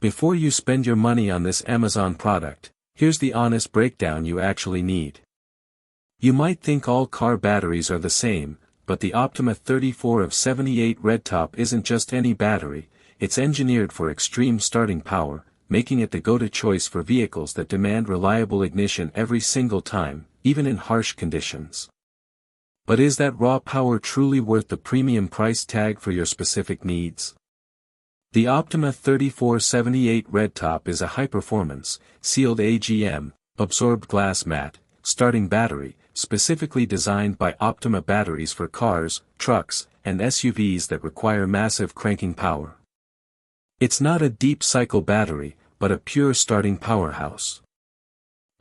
Before you spend your money on this Amazon product, here's the honest breakdown you actually need. You might think all car batteries are the same, but the OPTIMA 34 of 78 RedTop isn't just any battery, it's engineered for extreme starting power, making it the go-to choice for vehicles that demand reliable ignition every single time, even in harsh conditions. But is that raw power truly worth the premium price tag for your specific needs? The OPTIMA 3478 RedTop is a high-performance, sealed AGM, absorbed glass mat, starting battery, specifically designed by OPTIMA batteries for cars, trucks, and SUVs that require massive cranking power. It's not a deep cycle battery, but a pure starting powerhouse.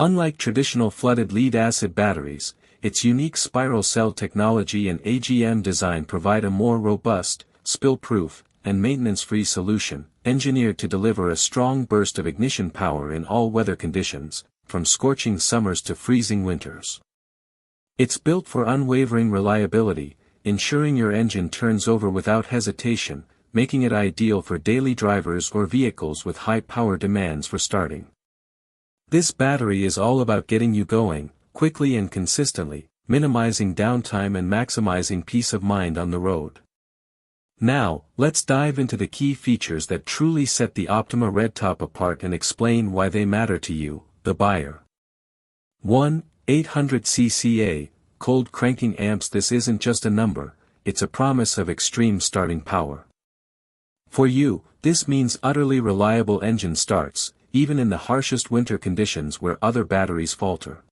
Unlike traditional flooded lead-acid batteries, its unique spiral cell technology and AGM design provide a more robust, spill-proof, and maintenance-free solution, engineered to deliver a strong burst of ignition power in all weather conditions, from scorching summers to freezing winters. It's built for unwavering reliability, ensuring your engine turns over without hesitation, making it ideal for daily drivers or vehicles with high power demands for starting. This battery is all about getting you going, quickly and consistently, minimizing downtime and maximizing peace of mind on the road. Now, let's dive into the key features that truly set the OPTIMA RedTop apart and explain why they matter to you, the buyer. 1. 800 cca, cold cranking amps. This isn't just a number, it's a promise of extreme starting power. For you, this means utterly reliable engine starts, even in the harshest winter conditions where other batteries falter.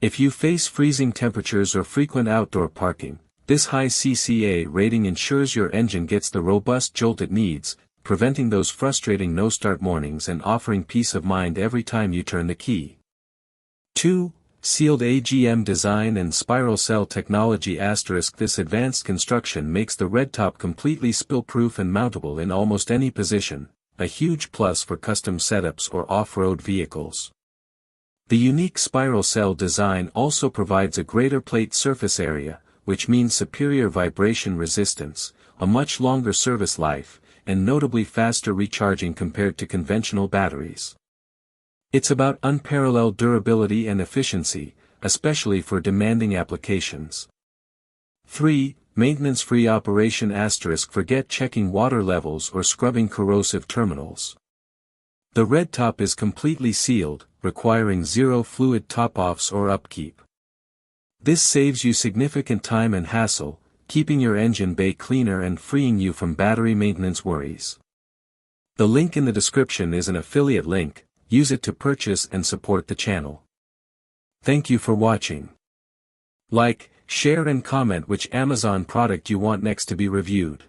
If you face freezing temperatures or frequent outdoor parking, this high CCA rating ensures your engine gets the robust jolt it needs, preventing those frustrating no-start mornings and offering peace of mind every time you turn the key. 2. Sealed AGM design and spiral cell technology. This advanced construction makes the RedTop completely spill-proof and mountable in almost any position, a huge plus for custom setups or off-road vehicles. The unique spiral cell design also provides a greater plate surface area, which means superior vibration resistance, a much longer service life, and notably faster recharging compared to conventional batteries. It's about unparalleled durability and efficiency, especially for demanding applications. 3. Maintenance-free operation. Forget checking water levels or scrubbing corrosive terminals. The RedTop is completely sealed, requiring zero fluid top-offs or upkeep. This saves you significant time and hassle, keeping your engine bay cleaner and freeing you from battery maintenance worries. The link in the description is an affiliate link, use it to purchase and support the channel. Thank you for watching. Like, share and comment which Amazon product you want next to be reviewed.